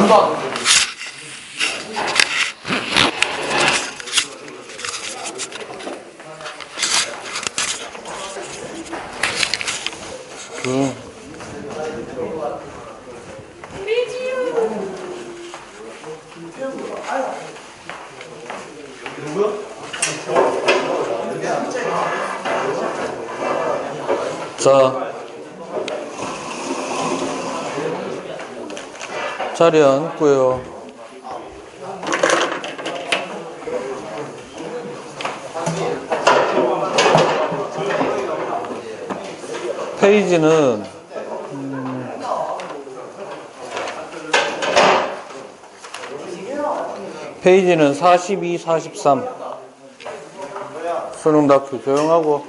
금방. 자, 자리에 앉고요. 페이지는 페이지는 42, 43. 수능 다큐 조용하고.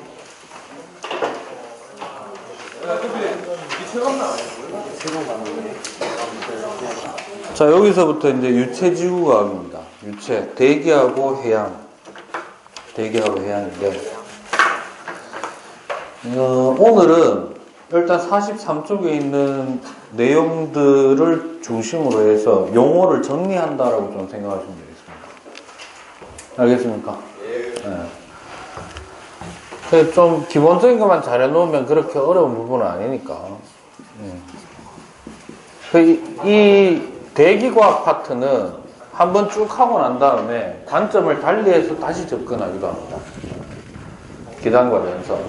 자, 여기서부터 이제 유체지구과학입니다. 유체, 대기하고 해양. 대기하고 해양인데, 오늘은 일단 43쪽에 있는 내용들을 중심으로 해서 용어를 정리한다라고 좀 생각하시면 되겠습니다. 알겠습니까? 네. 좀 기본적인 것만 잘 해놓으면 그렇게 어려운 부분은 아니니까. 이 대기과학 파트는 한번 쭉 하고 난 다음에 관점을 달리해서 다시 접근하기도 합니다. 기단과 연선.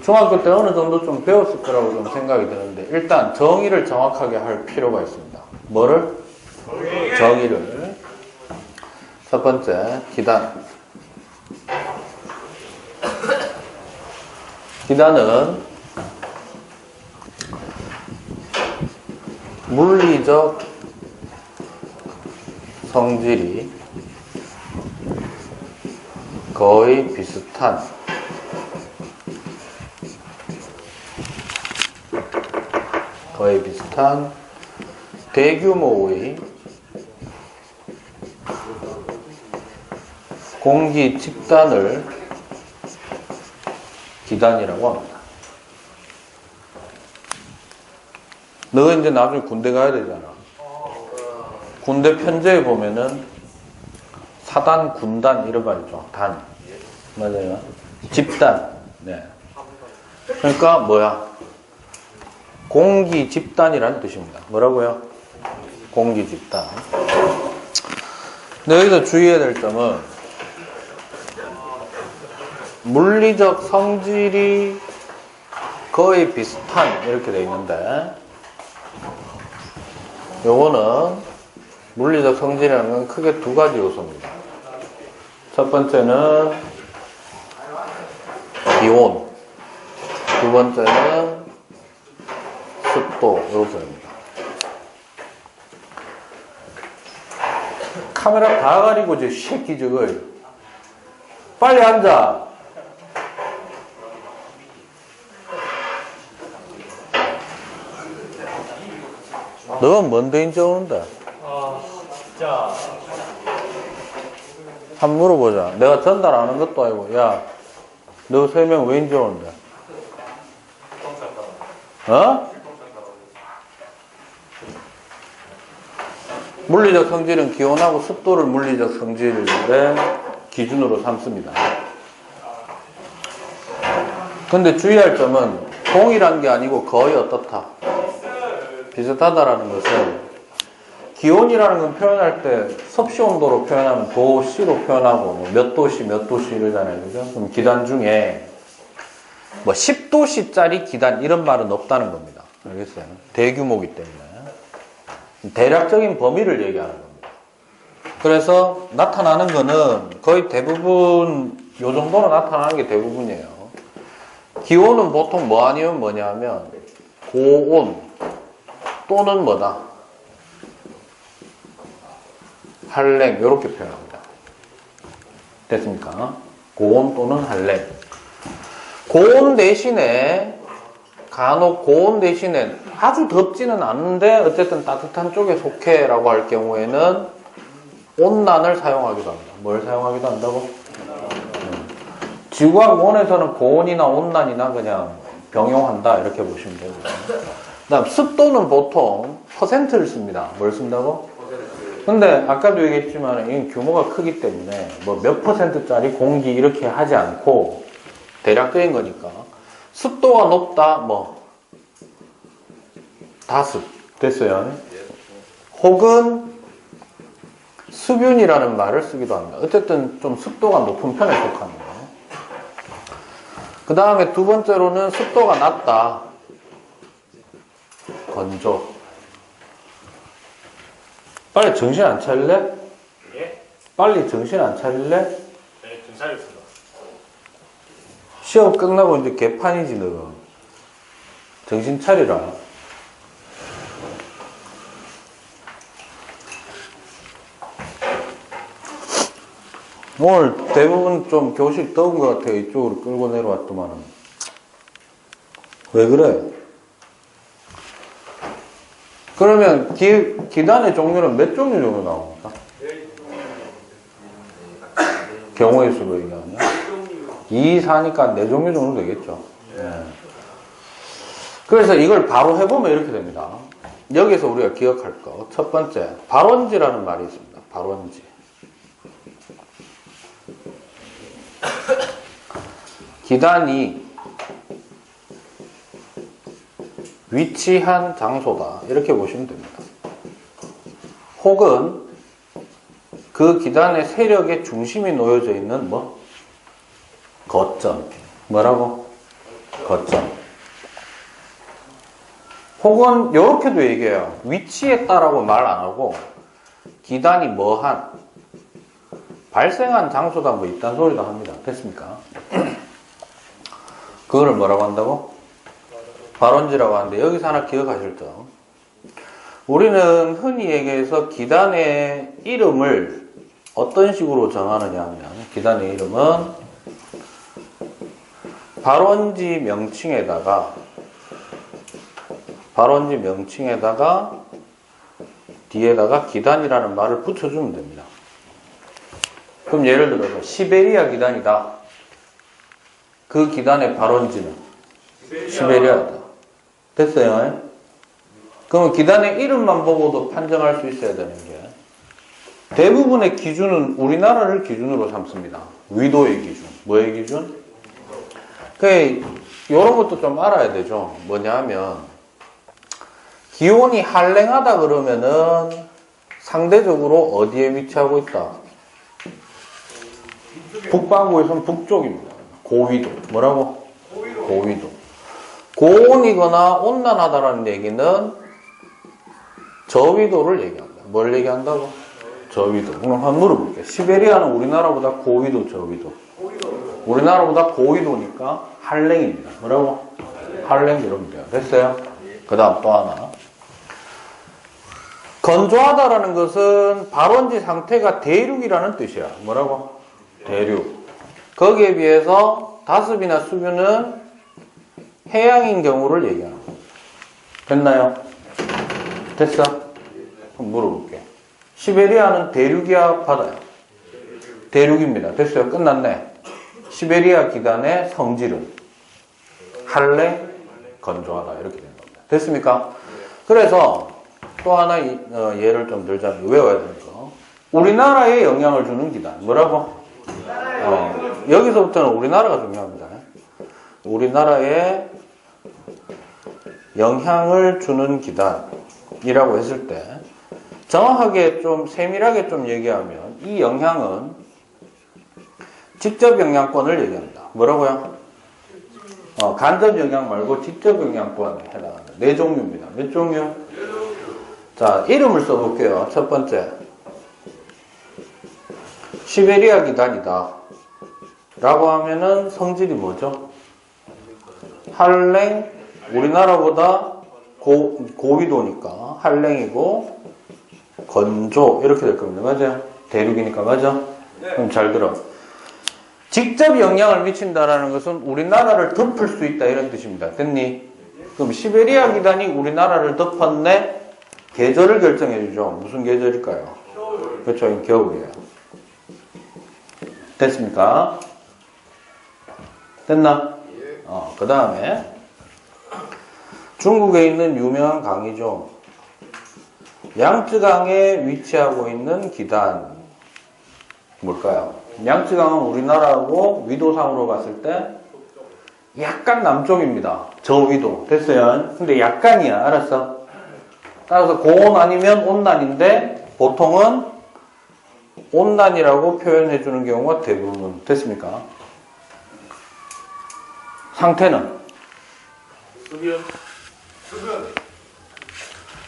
중학교 때 어느 정도 좀 배웠을 거라고 좀 생각이 드는데, 일단 정의를 정확하게 할 필요가 있습니다. 뭐를? 정의를. 첫 번째, 기단. 기단은 물리적 성질이 거의 비슷한 대규모의 공기 집단을 기단이라고 합니다. 너 이제 나중에 군대 가야 되잖아. 군대 편제에 보면은 사단, 군단 이런 말 있죠. 단. 맞아요. 집단. 네. 그러니까 뭐야? 공기 집단이라는 뜻입니다. 뭐라고요? 공기 집단. 근데 여기서 주의해야 될 점은 물리적 성질이 거의 비슷한 이렇게 되어 있는데, 요거는 물리적 성질이라는 건 크게 두 가지 요소입니다. 첫 번째는 기온, 두 번째는 습도, 이렇게 됩니다. 카메라 다 가리고 저 새끼 저거 빨리 앉아. 너가 뭔데 인제 오는데? 진짜. 한번 물어보자. 내가 전달하는 것도 아니고, 야, 너 세 명 왜 인제 오는데? 어? 물리적 성질은 기온하고 습도를 물리적 성질의 기준으로 삼습니다. 근데 주의할 점은 동일한 게 아니고 거의 어떻다? 비슷하다라는 것은, 기온이라는 건 표현할 때 섭씨 온도로 표현하면 도씨로 표현하고 몇 도씨 몇 도씨 이러잖아요. 그죠? 그럼 기단 중에 뭐 10도씨짜리 기단 이런 말은 없다는 겁니다. 알겠어요? 대규모이기 때문에. 대략적인 범위를 얘기하는 겁니다. 그래서 나타나는 거는 거의 대부분 요 정도로 나타나는 게 대부분이에요. 기온은 보통 뭐 아니면 뭐냐 하면 고온 또는 뭐다? 한랭 이렇게 표현합니다. 됐습니까? 고온 또는 한랭. 고온 대신에 간혹 고온 대신에 아주 덥지는 않은데 어쨌든 따뜻한 쪽에 속해 라고 할 경우에는 온난을 사용하기도 합니다. 뭘 사용하기도 한다고? 지구과학 원에서는 고온이나 온난이나 그냥 병용한다 이렇게 보시면 되고요. 그 다음 습도는 보통 퍼센트를 씁니다. 뭘 쓴다고? 근데 아까도 얘기했지만 이 규모가 크기 때문에 뭐 몇 %짜리 공기 이렇게 하지 않고 대략적인 거니까 습도가 높다 뭐 다습 됐어요. 혹은 수균이라는 말을 쓰기도 합니다. 어쨌든 좀 습도가 높은 편에 속하는 거예요. 그 다음에 두 번째로는 습도가 낮다 건조. 빨리 정신 안 차릴래? 예? 빨리 정신 안 차릴래? 네, 좀 차렸습니다. 시험 끝나고 이제 개판이지 너. 정신 차리라. 오늘 대부분 좀 교실 더운 것 같아요. 이쪽으로 끌고 내려왔더만은. 왜 그래? 그러면 기단의 종류는 몇 종류 정도 나옵니까? 경우의 수로 얘기하면 2, 4니까 4종류 정도 되겠죠. 네. 그래서 이걸 바로 해보면 이렇게 됩니다. 여기서 우리가 기억할 거 첫 번째 발원지라는 말이 있습니다. 발원지. 기단이 위치한 장소다 이렇게 보시면 됩니다. 혹은 그 기단의 세력의 중심이 놓여져 있는 뭐 거점. 뭐라고? 거점. 혹은 이렇게도 얘기해요. 위치했다라고 말 안 하고 기단이 뭐한 발생한 장소다 뭐 이딴 소리도 합니다. 됐습니까? 그거를 뭐라고 한다고? 발원지라고 하는데 여기서 하나 기억하실 점. 우리는 흔히 얘기해서 기단의 이름을 어떤 식으로 정하느냐 하면 기단의 이름은 발원지 명칭에다가 뒤에다가 기단이라는 말을 붙여주면 됩니다. 그럼 예를 들어서 시베리아 기단이다. 그 기단의 발원지는 시베리아다. 됐어요? 그러면 기단의 이름만 보고도 판정할 수 있어야 되는 게 대부분의 기준은 우리나라를 기준으로 삼습니다. 위도의 기준. 뭐의 기준? 이런 것도 좀 알아야 되죠. 뭐냐면 기온이 한랭하다 그러면은 상대적으로 어디에 위치하고 있다? 북반구에서는 북쪽입니다. 고위도. 뭐라고? 고위도. 고온이거나 온난하다라는 얘기는 저위도를 얘기한다. 뭘 얘기한다고? 저위도. 그럼 한번 물어볼게요. 시베리아는 우리나라보다 고위도, 저위도? 우리나라보다 고위도니까 한랭입니다. 뭐라고? 한랭 이러면 돼요. 됐어요? 그 다음 또 하나. 건조하다라는 것은 발원지 상태가 대륙이라는 뜻이야. 뭐라고? 대륙. 거기에 비해서 다습이나 수균은 해양인 경우를 얘기하는 거야. 됐나요? 됐어? 그럼 물어볼게. 시베리아는 대륙이야, 바다야? 대륙입니다. 됐어요? 끝났네. 시베리아 기단의 성질은 한랭, 건조하다 이렇게 되는 겁니다. 됐습니까? 그래서 또 하나 예를 좀 들자면 외워야 되는 거. 우리나라에 영향을 주는 기단. 뭐라고? 여기서부터는 우리나라가 중요합니다. 우리나라에 영향을 주는 기단이라고 했을 때 정확하게 좀 세밀하게 좀 얘기하면 이 영향은 직접 영향권을 얘기합니다. 뭐라고요? 간접 영향 말고 직접 영향권에 해당하는 4종류입니다. 몇 종류? 자, 이름을 써볼게요. 첫 번째. 시베리아 기단이다. 라고 하면은 성질이 뭐죠? 한랭, 우리나라보다 고위도니까 한랭이고 건조 이렇게 될 겁니다. 맞아요? 대륙이니까 맞아? 그럼 잘 들어. 직접 영향을 미친다라는 것은 우리나라를 덮을 수 있다 이런 뜻입니다. 됐니? 그럼 시베리아 기단이 우리나라를 덮었네? 계절을 결정해 주죠. 무슨 계절일까요? 그렇죠. 겨울이에요. 됐습니까? 됐나? 그 다음에 중국에 있는 유명한 강이죠. 양쯔강에 위치하고 있는 기단 뭘까요? 양쯔강은 우리나라하고 위도상으로 봤을 때 약간 남쪽입니다. 저 위도. 됐어요? 근데 약간이야. 알았어? 따라서 고온 아니면 온난인데 보통은 온난이라고 표현해 주는 경우가 대부분. 됐습니까? 상태는? 수변.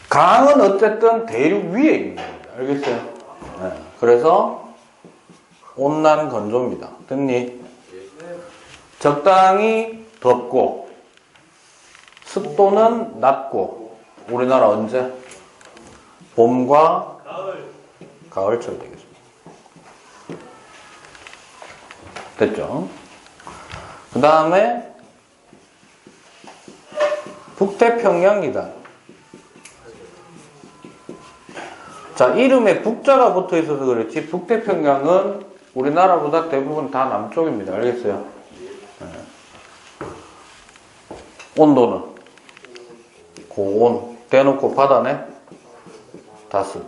강은 어쨌든 대륙 위에 있는 겁니다. 알겠어요? 네. 그래서 온난 건조입니다. 됐니? 적당히 덥고 습도는 낮고 우리나라 언제? 봄과 가을철 되겠습니다. 됐죠? 그 다음에 북태평양이다. 자, 이름에 북자가 붙어 있어서 그렇지 북태평양은 우리나라보다 대부분 다 남쪽입니다. 알겠어요? 네. 온도는 고온 대놓고 바다네 다습.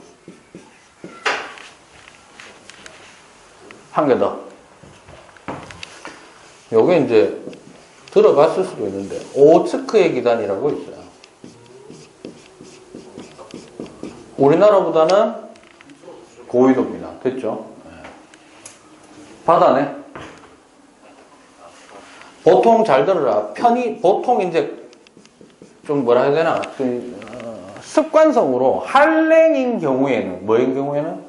한 개 더. 요게 이제 들어봤을 수도 있는데 오츠크의 기단이라고 있어요. 우리나라보다는 고위도입니다. 됐죠? 바다네. 보통 잘 들어라. 보통 이제 좀 뭐라 해야 되나? 습관성으로 한랭인 경우에는 뭐인 경우에는?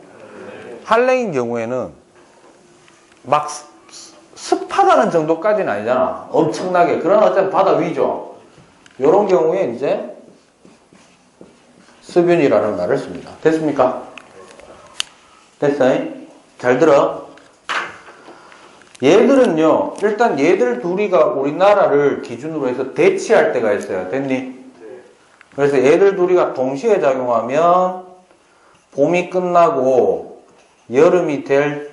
한랭인 경우에는 막 습하다는 정도까지는 아니잖아. 엄청나게. 그러나 어차피 바다 위죠. 이런 경우에 이제 수변이라는 말을 씁니다. 됐습니까? 됐어요? 잘 들어. 얘들은요, 일단 얘들 둘이가 우리나라를 기준으로 해서 대치할 때가 있어요. 됐니? 그래서 얘들 둘이가 동시에 작용하면 봄이 끝나고 여름이 될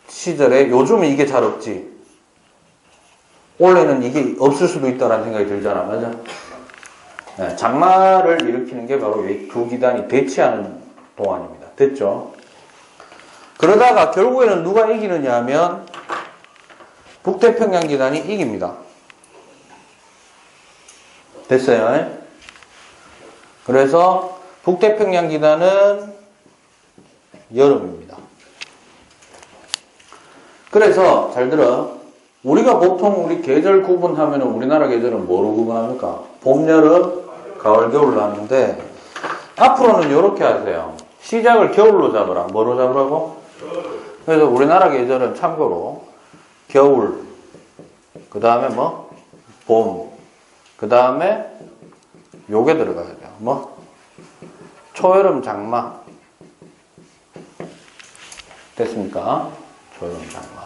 시절에 요즘은 이게 잘 없지. 원래는 이게 없을 수도 있다는 생각이 들잖아. 맞아? 네, 장마를 일으키는 게 바로 이 두 기단이 대치하는 동안입니다. 됐죠? 그러다가 결국에는 누가 이기느냐 하면 북태평양 기단이 이깁니다. 됐어요? 그래서 북태평양 기단은 여름입니다. 그래서 잘 들어. 우리가 보통 우리 계절 구분하면 우리나라 계절은 뭐로 구분합니까? 봄, 여름, 가을, 겨울로 하는데 앞으로는 이렇게 하세요. 시작을 겨울로 잡으라. 뭐로 잡으라고? 그래서 우리나라 계절은 참고로 겨울, 그 다음에 뭐? 봄, 그 다음에 요게 들어가야 돼요. 뭐? 초여름, 장마. 됐습니까? 초여름, 장마.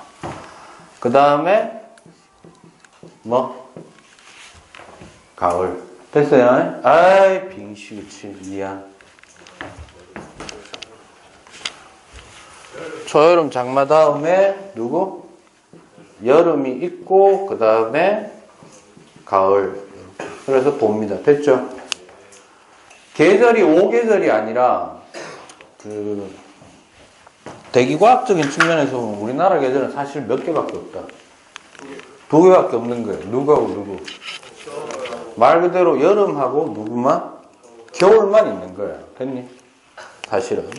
그 다음에 뭐? 가을. 됐어요? 아이, 빙시우치, 미안. 초여름, 장마 다음에 누구? 여름이 있고 그 다음에 가을. 그래서 봄입니다. 됐죠? 계절이 5계절이 아니라 그 대기과학적인 측면에서 보면 우리나라 계절은 사실 몇 개밖에 없다. 2개밖에 없는 거예요. 누구하고 누구. 말 그대로 여름하고 누구만? 겨울만 있는 거예요. 됐니? 사실은.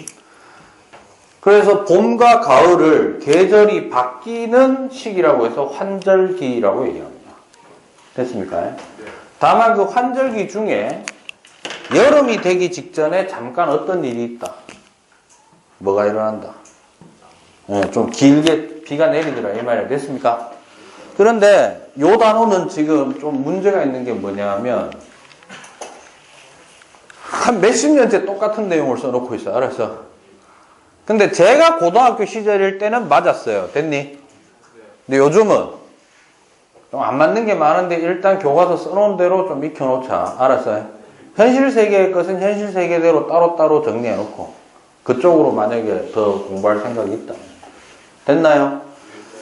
그래서 봄과 가을을 계절이 바뀌는 시기라고 해서 환절기라고 얘기합니다. 됐습니까? 다만 그 환절기 중에 여름이 되기 직전에 잠깐 어떤 일이 있다. 뭐가 일어난다. 좀 길게 비가 내리더라 이 말이야. 됐습니까? 그런데 요 단어는 지금 좀 문제가 있는 게 뭐냐면 한 몇십 년째 똑같은 내용을 써놓고 있어. 알았어? 근데 제가 고등학교 시절일 때는 맞았어요. 됐니? 근데 요즘은 좀 안 맞는 게 많은데 일단 교과서 써놓은 대로 좀 익혀놓자. 알았어요? 현실 세계의 것은 현실 세계대로 따로따로 정리해놓고 그쪽으로 만약에 더 공부할 생각이 있다. 됐나요?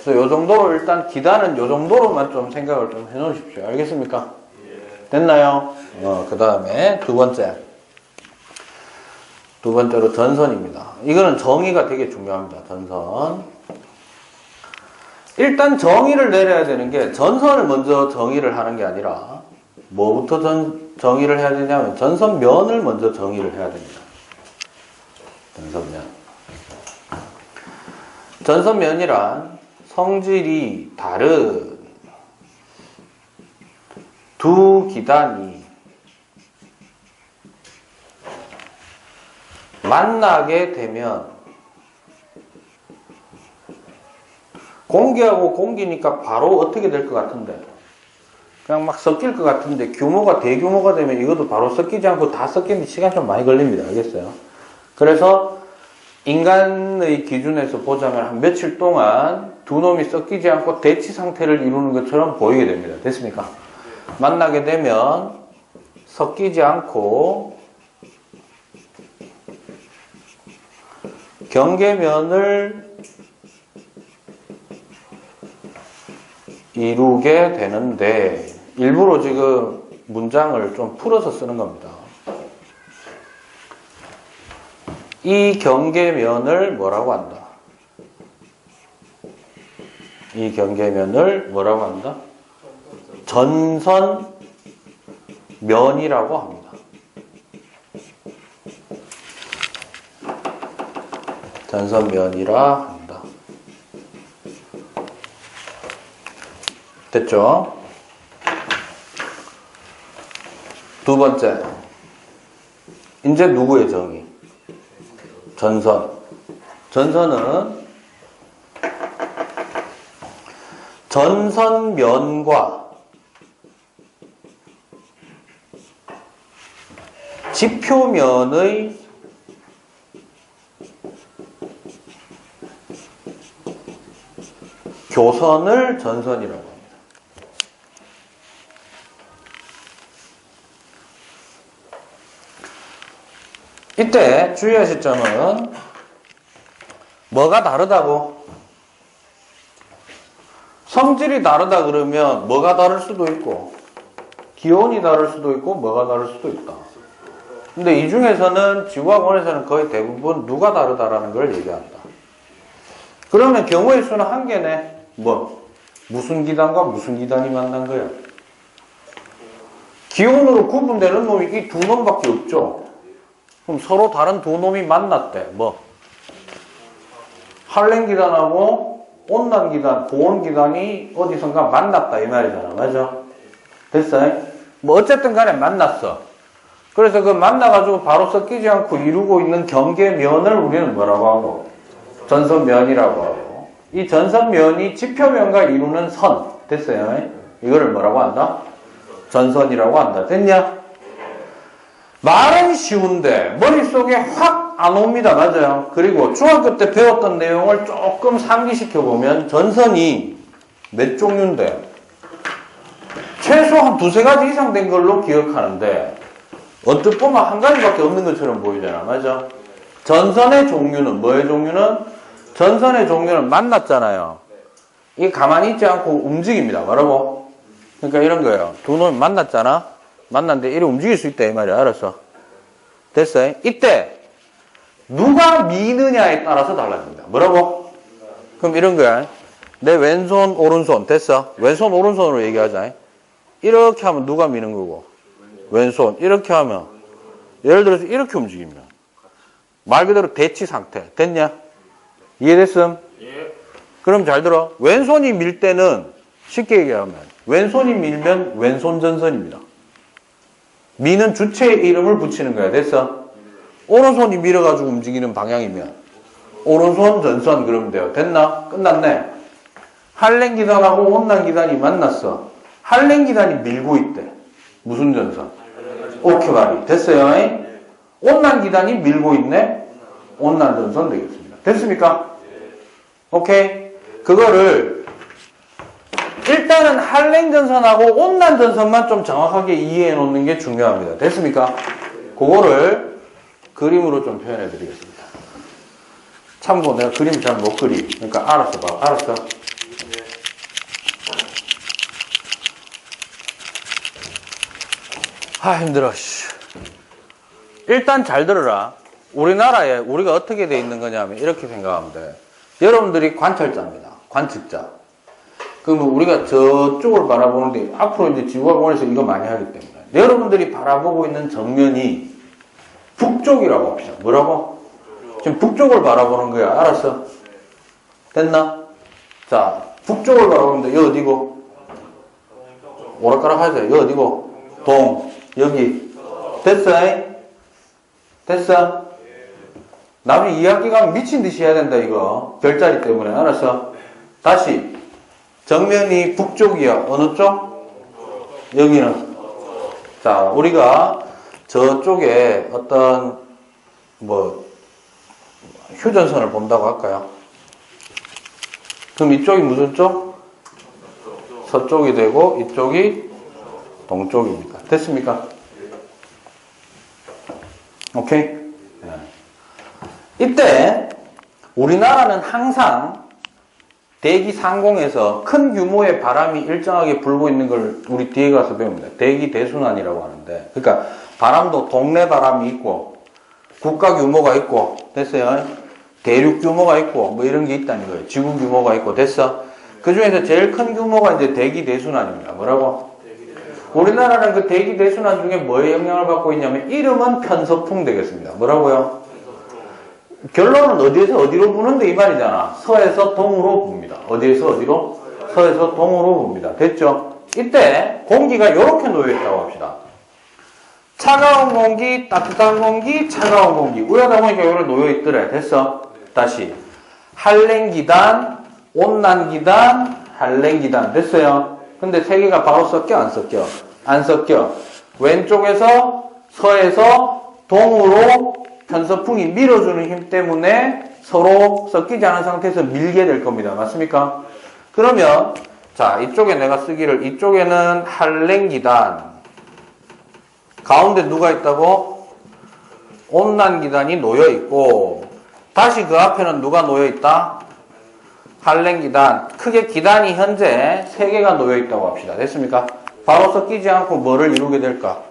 그래서 요 정도로 일단 기단은 요 정도로만 좀 생각을 좀 해놓으십시오. 알겠습니까? 됐나요? 그 다음에 두 번째. 두 번째로 전선입니다. 이거는 정의가 되게 중요합니다. 전선. 일단 정의를 내려야 되는 게 전선을 먼저 정의를 하는 게 아니라 뭐부터 정의를 해야 되냐면 전선면을 먼저 정의를 해야 됩니다. 전선면. 전선면이란 성질이 다른 두 기단이 만나게 되면 공기하고 공기니까 바로 어떻게 될 것 같은데 그냥 막 섞일 것 같은데 규모가 대규모가 되면 이것도 바로 섞이지 않고 다 섞이는데 시간 좀 많이 걸립니다. 알겠어요? 그래서 인간의 기준에서 보자면 한 며칠 동안 두 놈이 섞이지 않고 대치 상태를 이루는 것처럼 보이게 됩니다. 됐습니까? 만나게 되면 섞이지 않고 경계면을 이루게 되는데 일부러 지금 문장을 좀 풀어서 쓰는 겁니다. 이 경계면을 뭐라고 한다? 이 경계면을 뭐라고 한다? 전선면이라고 합니다. 전선면이라 한다. 됐죠? 두 번째. 이제 누구의 정의? 전선. 전선은 전선면과 지표면의 교선을 전선이라고 합니다. 이때 주의하실 점은 뭐가 다르다고? 성질이 다르다 그러면 뭐가 다를 수도 있고 기온이 다를 수도 있고 뭐가 다를 수도 있다. 근데 이 중에서는 지구학원에서는 거의 대부분 누가 다르다라는 걸 얘기한다. 그러면 경우의 수는 한 개네. 뭐? 무슨 기단과 무슨 기단이 만난 거야? 기온으로 구분되는 놈이 이 두 놈밖에 없죠. 그럼 서로 다른 두 놈이 만났대. 뭐? 한랭 기단하고 온난 기단, 고온 기단이 어디선가 만났다 이 말이잖아. 맞아? 됐어? 뭐 어쨌든 간에 만났어. 그래서 그 만나가지고 바로 섞이지 않고 이루고 있는 경계면을 우리는 뭐라고 하고? 전선면이라고 하고. 이 전선면이 지표면과 이루는 선. 됐어요? 이거를 뭐라고 한다? 전선이라고 한다. 됐냐? 말은 쉬운데 머릿속에 확 안 옵니다. 맞아요? 그리고 중학교 때 배웠던 내용을 조금 상기시켜보면 전선이 몇 종류인데 최소 한 두세 가지 이상 된 걸로 기억하는데 언뜻 보면 한 가지밖에 없는 것처럼 보이잖아. 맞아? 전선의 종류는 뭐의 종류는? 전선의 종류는 만났잖아요. 이게 가만히 있지 않고 움직입니다. 뭐라고? 그러니까 이런 거예요. 두 놈이 만났잖아. 만났는데 이리 움직일 수 있다 이 말이야. 알았어? 됐어요? 이때 누가 미느냐에 따라서 달라집니다. 뭐라고? 그럼 이런 거야. 내 왼손 오른손 됐어? 왼손 오른손으로 얘기하자. 이렇게 하면 누가 미는 거고 왼손 이렇게 하면 예를 들어서 이렇게 움직입니다. 말 그대로 대치 상태. 됐냐? 이해됐음? 예. 그럼 잘 들어. 왼손이 밀 때는 쉽게 얘기하면 왼손이 밀면 왼손 전선입니다. 미는 주체의 이름을 붙이는 거야. 됐어? 오른손이 밀어가지고 움직이는 방향이면 오른손 전선 그러면 돼요. 됐나? 끝났네. 한랭 기단하고 온난 기단이 만났어. 한랭 기단이 밀고 있대. 무슨 전선? 오케바리. 됐어요? 온난 기단이 밀고 있네. 온난 전선 되겠습니다. 됐습니까? 오케이. 그거를 일단은 한랭 전선하고 온난 전선만 좀 정확하게 이해해 놓는 게 중요합니다. 됐습니까? 그거를 그림으로 좀 표현해 드리겠습니다. 참고 내가 그림 잘 못 그리. 그러니까 알았어 봐. 알았어? 힘들어. 일단 잘 들어라. 우리나라에 우리가 어떻게 돼 있는 거냐면 이렇게 생각하면 돼. 여러분들이 관찰자입니다. 관측자. 그러면 우리가 저쪽을 바라보는데 앞으로 이제 지구과학원에서 이거 많이 하기 때문에 여러분들이 바라보고 있는 정면이 북쪽이라고 합시다. 뭐라고? 지금 북쪽을 바라보는 거야. 알았어? 됐나? 자, 북쪽을 바라보는데 여기 어디고? 오락가락 하자. 여기 어디고? 동. 여기. 됐어? 됐어? 나중에 2학기 가면 미친 듯이 해야 된다 이거. 별자리 때문에. 알았어? 다시. 정면이 북쪽이야. 어느 쪽? 여기는. 자, 우리가 저쪽에 어떤 휴전선을 본다고 할까요? 그럼 이쪽이 무슨 쪽? 서쪽이 되고 이쪽이 동쪽입니다. 됐습니까? 오케이? 네. 이때 우리나라는 항상 대기 상공에서 큰 규모의 바람이 일정하게 불고 있는 걸 우리 뒤에 가서 배웁니다. 대기 대순환이라고 하는데, 그러니까 바람도 동네 바람이 있고 국가 규모가 있고, 됐어요? 대륙 규모가 있고 뭐 이런 게 있다는 거예요. 지구 규모가 있고. 됐어? 그 중에서 제일 큰 규모가 이제 대기 대순환입니다. 뭐라고? 우리나라는 그 대기 대순환 중에 뭐에 영향을 받고 있냐면 이름은 편서풍 되겠습니다. 뭐라고요? 결론은 어디에서 어디로 부는데 이 말이잖아. 서에서 동으로 붑니다. 어디에서 어디로? 서에서 동으로 붑니다. 됐죠? 이때 공기가 이렇게 놓여있다고 합시다. 차가운 공기, 따뜻한 공기, 차가운 공기. 우여다 보니까 이렇게 놓여있더래. 됐어? 다시. 한랭기단, 온난기단, 한랭기단. 됐어요? 근데 세 개가 바로 섞여? 안 섞여? 안 섞여. 왼쪽에서 서에서 동으로 편서풍이 밀어주는 힘 때문에 서로 섞이지 않은 상태에서 밀게 될 겁니다. 맞습니까? 그러면 자, 이쪽에 내가 쓰기를 이쪽에는 한랭기단 가운데 누가 있다고? 온난기단이 놓여있고 다시 그 앞에는 누가 놓여있다? 한랭기단. 크게 기단이 현재 3개가 놓여있다고 합시다. 됐습니까? 바로 섞이지 않고 뭐를 이루게 될까?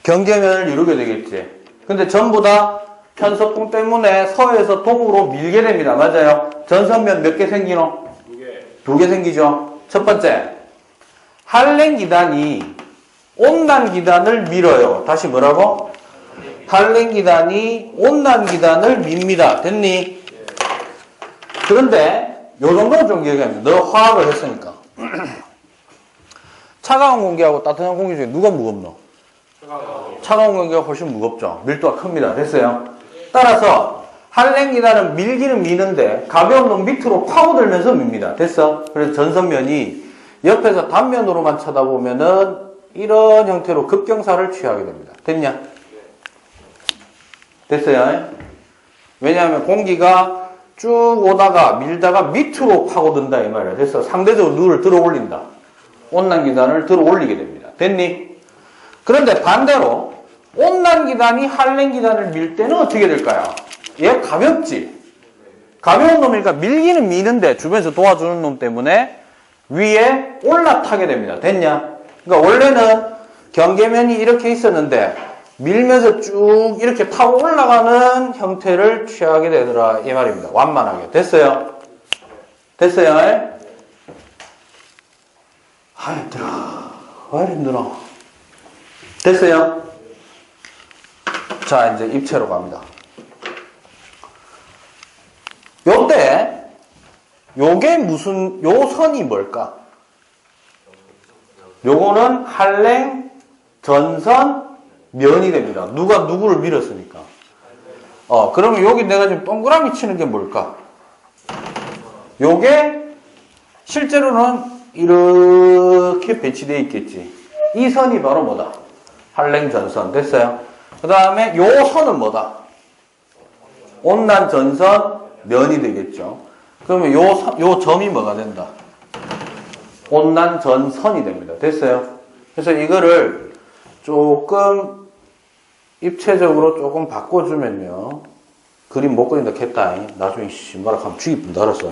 경계면을 이루게 되겠지. 근데 전부 다 편서풍 때문에 서에서 동으로 밀게 됩니다. 맞아요? 전선면 몇 개 생기노? 2개 생기죠. 첫 번째, 한랭기단이 온난기단을 밀어요. 다시 뭐라고? 한랭기단이 온난기단을 밉니다. 됐니? 그런데 요 정도는 좀 기억해야 돼. 너 화학을 했으니까. 차가운 공기하고 따뜻한 공기 중에 누가 무겁노? 차가운 공기가 훨씬 무겁죠. 밀도가 큽니다. 됐어요? 따라서 한랭기단은 밀기는 미는데 가벼운 놈 밑으로 파고들면서 밉니다. 됐어? 그래서 전선면이 옆에서 단면으로만 쳐다보면은 이런 형태로 급경사를 취하게 됩니다. 됐냐? 됐어요? 왜냐하면 공기가 쭉 오다가 밀다가 밑으로 파고든다 이 말이야. 됐어? 상대적으로 누를 들어 올린다. 온난기단을 들어 올리게 됩니다. 됐니? 그런데 반대로 온난기단이 한랭기단을 밀 때는 어떻게 될까요? 얘 가볍지? 가벼운 놈이니까 밀기는 미는데 주변에서 도와주는 놈 때문에 위에 올라타게 됩니다. 됐냐? 그러니까 원래는 경계면이 이렇게 있었는데 밀면서 쭉 이렇게 타고 올라가는 형태를 취하게 되더라 이 말입니다. 완만하게. 됐어요? 됐어요? 아 힘들어. 왜 힘들어? 됐어요? 자, 이제 입체로 갑니다. 요때, 요게 무슨, 요 선이 뭘까? 요거는 한랭, 전선, 면이 됩니다. 누가 누구를 밀었으니까. 그러면 여기 내가 지금 동그라미 치는 게 뭘까? 요게, 실제로는 이렇게 배치되어 있겠지. 이 선이 바로 뭐다? 한랭, 전선. 됐어요? 그 다음에 요 선은 뭐다? 온난, 전선, 면이 되겠죠. 그러면 요 점이 뭐가 된다? 온난, 전선이 됩니다. 됐어요? 그래서 이거를 조금 입체적으로 조금 바꿔주면요. 그림 못 그린다 했다. 나중에 신발을 하면 죽이뿐다. 알았어?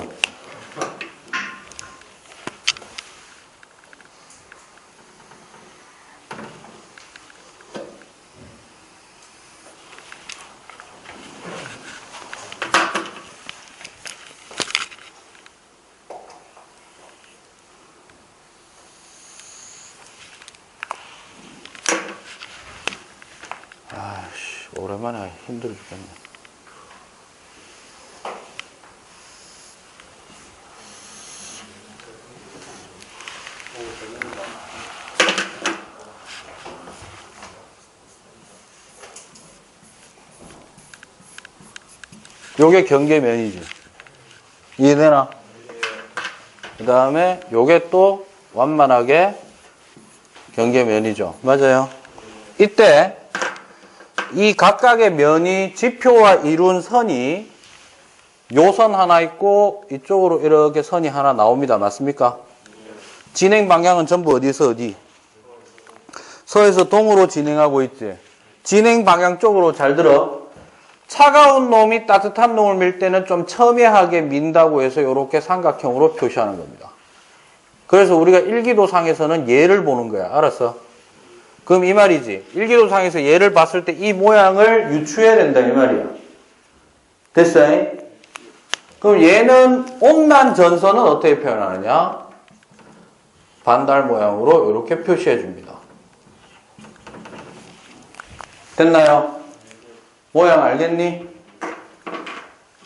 오랜만에 힘들어 죽겠네. 요게 경계면이지. 이해되나? 그 다음에 요게 또 완만하게 경계면이죠. 맞아요. 이때 이 각각의 면이 지표와 이룬 선이 요 선 하나 있고 이쪽으로 이렇게 선이 하나 나옵니다. 맞습니까? 진행 방향은 전부 어디서 어디? 서에서 동으로 진행하고 있지. 진행 방향 쪽으로 잘 들어. 차가운 놈이 따뜻한 놈을 밀 때는 좀 첨예하게 민다고 해서 이렇게 삼각형으로 표시하는 겁니다. 그래서 우리가 일기도상에서는 얘를 보는 거야. 알았어? 그럼 이 말이지. 일기도상에서 얘를 봤을 때 이 모양을 유추해야 된다 이 말이야. 됐어? 그럼 얘는 온난 전선은 어떻게 표현하느냐? 반달 모양으로 이렇게 표시해 줍니다. 됐나요? 모양 알겠니?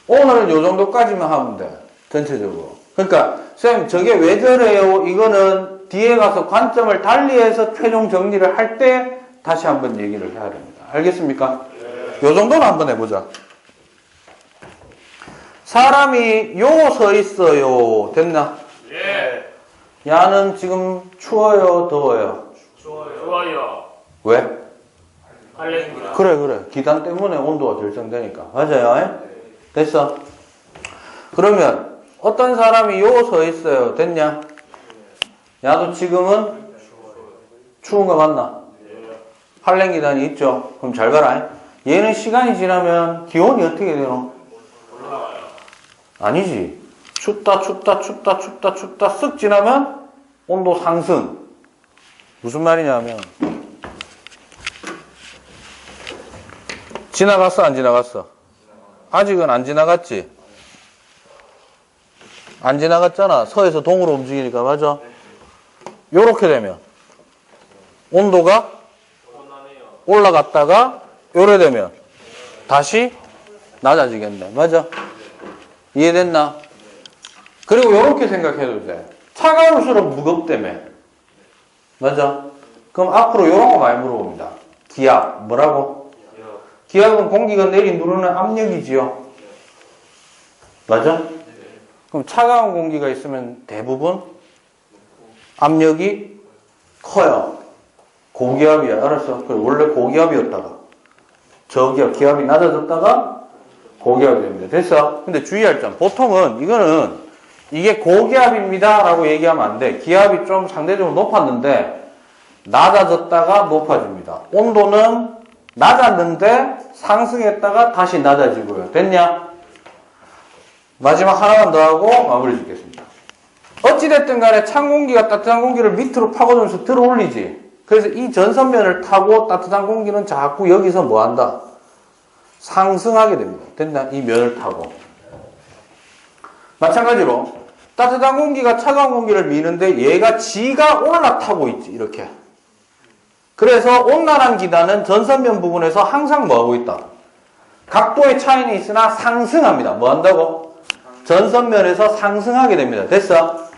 오늘은 요 정도까지만 하면 돼. 전체적으로. 그러니까 쌤 저게 왜 저래요? 이거는 뒤에 가서 관점을 달리해서 최종 정리를 할 때 다시 한번 얘기를 해야 됩니다. 알겠습니까? 요 정도는 한번 해보자. 사람이 요 서 있어요. 됐나? 예. 야는 지금 추워요? 더워요? 좋아요. 왜? 할래입니다. 그래. 기단 때문에 온도가 결정되니까. 맞아요? 됐어? 그러면 어떤 사람이 요 서 있어요. 됐냐? 야도 지금은 추운 거 맞나? 한랭 기단이 있죠? 그럼 잘 봐라. 얘는 시간이 지나면 기온이 어떻게 되노? 올라가요. 아니지. 춥다 쓱 지나면 온도 상승. 무슨 말이냐면 지나갔어 안 지나갔어? 아직은 안 지나갔지? 안 지나갔잖아. 서에서 동으로 움직이니까. 맞아? 요렇게 되면 온도가 올라갔다가 요래 되면 다시 낮아지겠네. 맞아? 이해됐나? 그리고 요렇게 생각해도 돼. 차가울수록 무겁다며. 맞아? 그럼 앞으로 요런 거 많이 물어봅니다. 기압. 뭐라고? 기압은 공기가 내리 누르는 압력이지요. 맞아? 그럼 차가운 공기가 있으면 대부분 압력이 커요. 고기압이야. 알았어? 원래 고기압이었다가 저기압, 기압이 낮아졌다가 고기압이 됩니다. 됐어? 근데 주의할 점. 보통은 이거는 이게 고기압입니다 라고 얘기하면 안 돼. 기압이 좀 상대적으로 높았는데 낮아졌다가 높아집니다. 온도는 낮았는데 상승했다가 다시 낮아지고요. 됐냐? 마지막 하나만 더 하고 마무리 짓겠습니다. 어찌됐든 간에 찬 공기가 따뜻한 공기를 밑으로 파고들면서 들어 올리지. 그래서 이 전선면을 타고 따뜻한 공기는 자꾸 여기서 뭐 한다? 상승하게 됩니다. 됐나? 이 면을 타고. 마찬가지로 따뜻한 공기가 차가운 공기를 미는데 얘가 지가 올라타고 있지. 이렇게. 그래서 온난한 기단은 전선면 부분에서 항상 뭐하고 있다? 각도의 차이는 있으나 상승합니다. 뭐 한다고? 전선면에서 상승하게 됩니다. 됐어?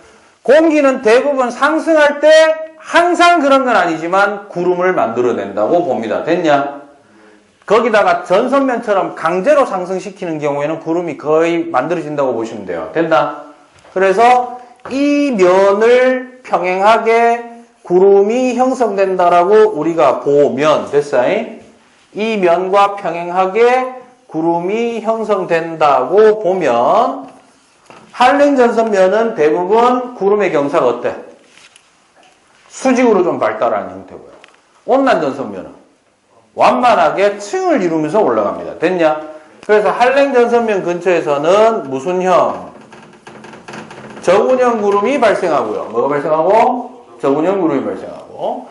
공기는 대부분 상승할 때 항상 그런 건 아니지만 구름을 만들어낸다고 봅니다. 됐냐? 거기다가 전선면처럼 강제로 상승시키는 경우에는 구름이 거의 만들어진다고 보시면 돼요. 됐나? 그래서 이 면을 평행하게 구름이 형성된다라고 우리가 보면 됐어? 이 면과 평행하게 구름이 형성된다고 보면 한랭 전선면은 대부분 구름의 경사가 어때? 수직으로 좀 발달하는 형태고요. 온난 전선면은 완만하게 층을 이루면서 올라갑니다. 됐냐? 그래서 한랭 전선면 근처에서는 무슨 형? 저군형 구름이 발생하고요. 뭐가 발생하고? 저군형 구름이 발생하고.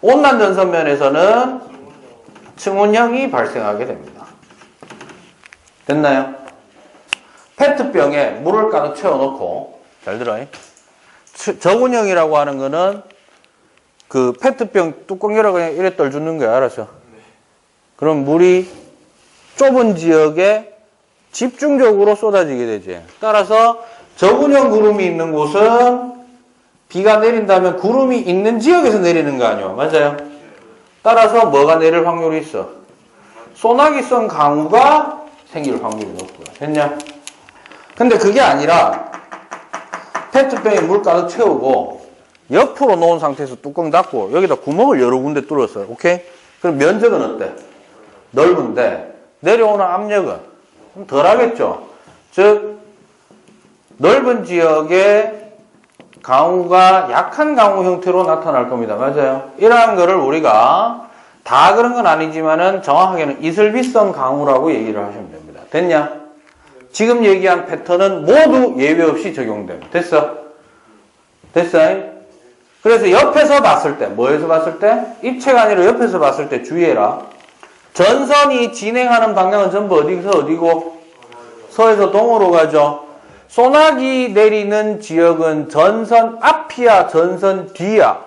온난 전선면에서는 층온형이 발생하게 됩니다. 됐나요? 페트병에 물을 가득 채워놓고, 잘 들어요. 저군형이라고 하는 거는 그 페트병 뚜껑 열어 그냥 이래 떨주는 거야. 알았어? 그럼 물이 좁은 지역에 집중적으로 쏟아지게 되지. 따라서 저군형 구름이 있는 곳은 비가 내린다면 구름이 있는 지역에서 내리는 거 아니에요? 맞아요? 따라서 뭐가 내릴 확률이 있어? 소나기성 강우가 생길 확률이 높고요. 됐냐? 근데 그게 아니라 페트병에 물 가득 채우고 옆으로 놓은 상태에서 뚜껑 닫고 여기다 구멍을 여러 군데 뚫었어요. 오케이? 그럼 면적은 어때? 넓은데 내려오는 압력은 좀 덜하겠죠? 즉 넓은 지역에 강우가 약한 강우 형태로 나타날 겁니다. 맞아요? 이러한 거를 우리가 다 그런 건 아니지만은 정확하게는 이슬비성 강우라고 얘기를 하시면 됩니다. 됐냐? 지금 얘기한 패턴은 모두 예외 없이 적용됩니다. 됐어? 됐어? 그래서 옆에서 봤을 때, 뭐에서 봤을 때? 입체가 아니라 옆에서 봤을 때 주의해라. 전선이 진행하는 방향은 전부 어디서 어디고? 서에서 동으로 가죠. 소나기 내리는 지역은 전선 앞이야, 전선 뒤야?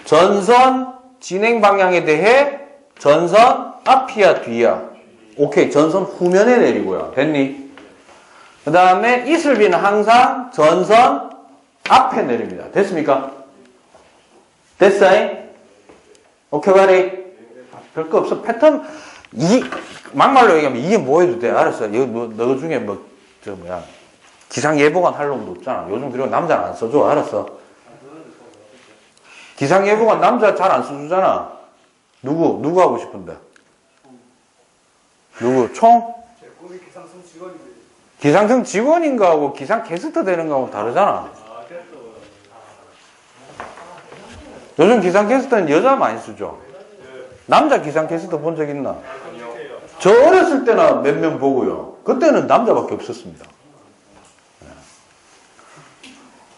전선 진행 방향에 대해 전선 앞이야, 뒤야? 오케이, 전선 후면에 내리고요. 됐니? 그 다음에 이슬비는 항상 전선 앞에 내립니다. 됐습니까? 됐어요? 오케이, 바리? 별거 없어. 패턴, 막말로 얘기하면 이게 뭐 해도 돼. 알았어. 이거 뭐, 너 중에 기상예보관 할 놈도 없잖아. 요즘 그리고 남자는 안 써줘. 알았어. 기상예보관 남자 잘 안 써주잖아. 누구 하고 싶은데? 누구? 총? 제 꿈이 기상청 직원인데. 기상청 직원인가 하고 기상 캐스터 되는 거하고 다르잖아. 요즘 기상 캐스터는 여자 많이 쓰죠? 남자 기상 캐스터 본 적 있나? 저 어렸을 때나 몇 명 보고요. 그때는 남자밖에 없었습니다.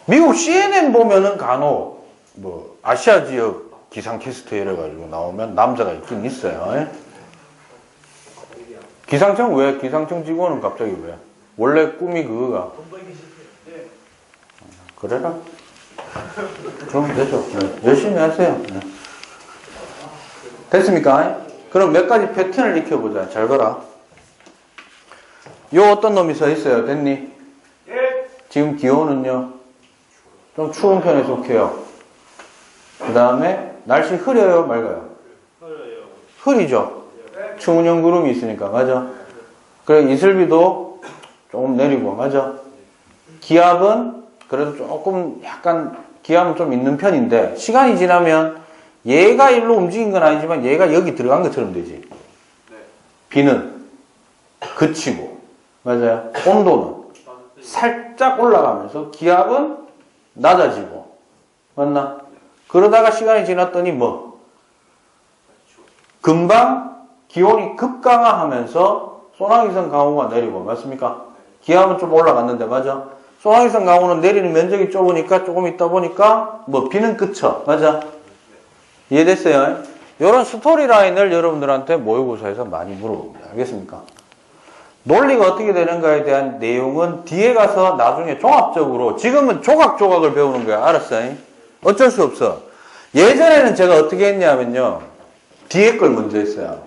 미국 CNN 보면은 간혹 아시아 지역 기상 캐스터 이래가지고 나오면 남자가 있긴 있어요. 기상청 왜? 기상청 직원은 갑자기 왜? 원래 꿈이 그거가. 그래라? 그럼 되죠. 네. 열심히 하세요. 네. 됐습니까? 그럼 몇 가지 패턴을 익혀보자. 잘 봐라. 요 어떤 놈이 서 있어요. 됐니? 예. 지금 기온은요? 좀 추운 편에 속해요. 그 다음에 날씨 흐려요? 맑아요? 흐려요. 흐리죠? 충운형 구름이 있으니까. 맞아? 그래 이슬비도 조금 내리고. 맞아? 기압은 그래도 조금 약간 기압은 좀 있는 편인데 시간이 지나면 얘가 일로 움직인 건 아니지만 얘가 여기 들어간 것처럼 되지. 비는 그치고. 맞아요? 온도는 살짝 올라가면서 기압은 낮아지고. 맞나? 그러다가 시간이 지났더니 금방 기온이 급강하하면서 소나기성 강우가 내리고. 맞습니까? 기압은 좀 올라갔는데. 맞아? 소나기성 강우는 내리는 면적이 좁으니까 조금 있다 보니까 비는 그쳐. 맞아? 이해됐어요? 이런 스토리라인을 여러분들한테 모의고사에서 많이 물어봅니다. 알겠습니까? 논리가 어떻게 되는가에 대한 내용은 뒤에 가서 나중에 종합적으로, 지금은 조각조각을 배우는 거야. 알았어요? 어쩔 수 없어. 예전에는 제가 어떻게 했냐면요. 뒤에 걸 먼저 했어요.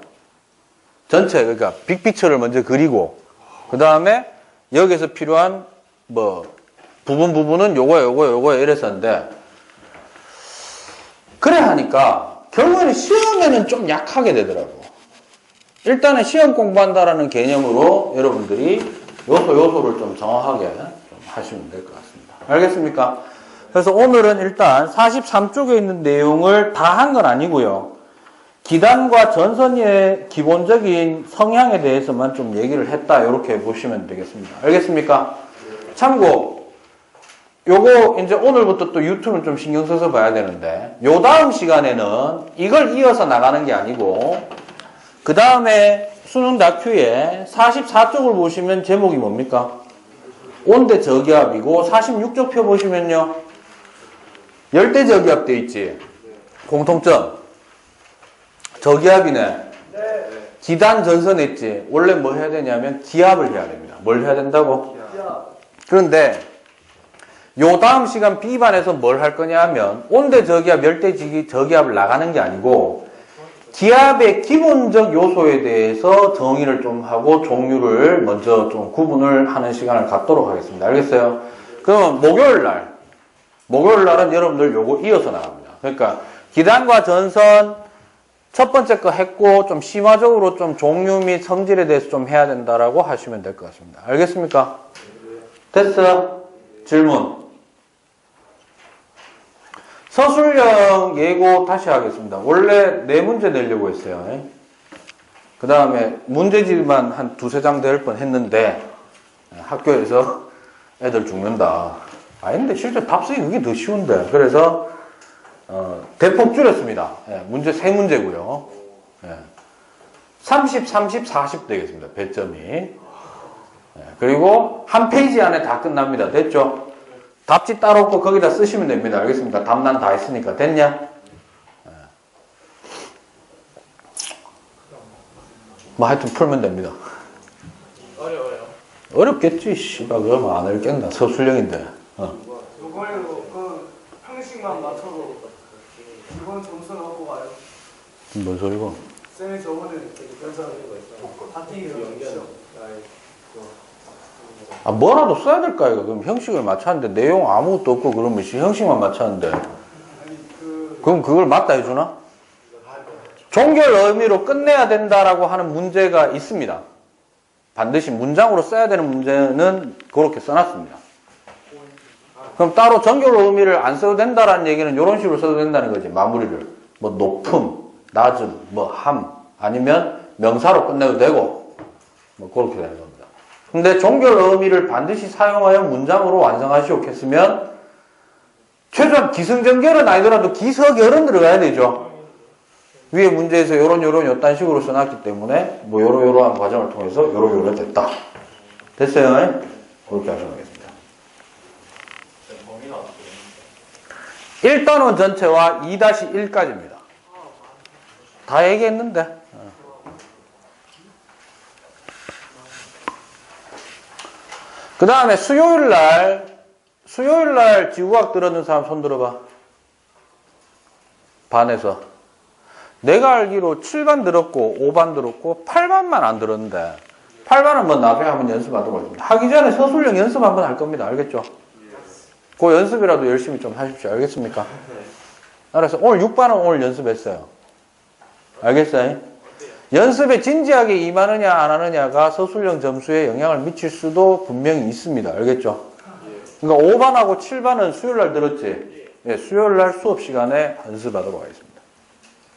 전체, 그러니까 빅피처를 먼저 그리고, 그 다음에 여기서 필요한 부분은 요거야 이랬었는데, 그래 하니까 결국에는 시험에는 좀 약하게 되더라고. 일단은 시험 공부한다라는 개념으로 여러분들이 요소를 좀 정확하게 좀 하시면 될 것 같습니다. 알겠습니까? 그래서 오늘은 일단 43쪽에 있는 내용을 다 한 건 아니고요. 기단과 전선의 기본적인 성향에 대해서만 좀 얘기를 했다. 이렇게 보시면 되겠습니다. 알겠습니까? 참고 요거 이제 오늘부터 또 유튜브는 좀 신경 써서 봐야 되는데 요 다음 시간에는 이걸 이어서 나가는 게 아니고 그 다음에 수능 다큐에 44쪽을 보시면 제목이 뭡니까? 온대 저기압이고 46쪽 표 보시면요. 열대 저기압 돼 있지? 공통점. 저기압이네. 기단 전선 했지? 원래 뭐 해야 되냐면 기압을 해야 됩니다. 뭘 해야 된다고? 그런데 요 다음 시간 B반에서 뭘 할 거냐 하면 온대 저기압, 열대 저기압을 나가는 게 아니고 기압의 기본적 요소에 대해서 정의를 좀 하고 종류를 먼저 좀 구분을 하는 시간을 갖도록 하겠습니다. 알겠어요? 그러면 목요일 날은 여러분들 요거 이어서 나갑니다. 그러니까 기단과 전선 첫 번째 거 했고 좀 심화적으로 좀 종류 및 성질에 대해서 좀 해야 된다라고 하시면 될 것 같습니다. 알겠습니까? 됐어? 질문. 서술형 예고 다시 하겠습니다. 원래 4문제 내려고 했어요. 그 다음에 문제집만 한 2-3장 될 뻔 했는데 학교에서 애들 죽는다. 아닌데 실제 답 쓰기 그게 더 쉬운데. 그래서 대폭 줄였습니다. 문제 3문제고요. 30, 30, 40 되겠습니다. 배점이. 그리고 한 페이지 안에 다 끝납니다. 됐죠? 답지 따로 없고 거기다 쓰시면 됩니다. 알겠습니까? 답난 다 했으니까. 됐냐? 뭐 하여튼 풀면 됩니다. 어려워요. 어렵겠지. 씨발 그러면 안 읽겠나. 서술형인데. 이번에도 그 형식만 맞춰서 이번 점수는 하고 가요. 뭔 소리고? 쌤이 저번에 바팅이랑 시험. 뭐라도 써야 될까 이거. 그럼 형식을 맞췄는데 내용 아무것도 없고 그러면 형식만 맞췄는데 그럼 그걸 맞다 해주나? 종결 의미로 끝내야 된다라고 하는 문제가 있습니다. 반드시 문장으로 써야 되는 문제는 그렇게 써놨습니다. 그럼 따로 정결 의미를 안 써도 된다라는 얘기는 이런 식으로 써도 된다는 거지. 마무리를 뭐 높음, 낮음, 뭐 함, 아니면 명사로 끝내도 되고 뭐 그렇게 되는 겁니다. 근데 종결 의미를 반드시 사용하여 문장으로 완성하시오겠으면 최소한 기승전결은 아니더라도 기서결은 들어가야 되죠. 위에 문제에서 요런 식으로 써놨기 때문에 뭐 요러한 과정을 통해서 요러 됐다. 됐어요? 그렇게 하시면 되겠습니다. 1단원 전체와 2-1까지입니다. 다 얘기했는데. 그 다음에 수요일날 지구과학 들었는 사람 손 들어봐. 반에서. 내가 알기로 7반 들었고 5반 들었고 8반만 안 들었는데 8반은 뭐 나중에 한번 연습하도록 하겠습니다. 하기 전에 서술형 연습 한번 할 겁니다. 알겠죠? 그 연습이라도 열심히 좀 하십시오. 알겠습니까? 알았어. 오늘 6반은 오늘 연습했어요. 알겠어요? 연습에 진지하게 임하느냐 안 하느냐가 서술형 점수에 영향을 미칠 수도 분명히 있습니다. 알겠죠? 그러니까 5반하고 7반은 수요일날 들었지? 예, 수요일날 수업 시간에 연습하도록 하겠습니다.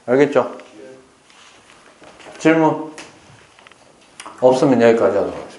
알겠죠? 질문? 없으면 여기까지 하도록 하겠습니다.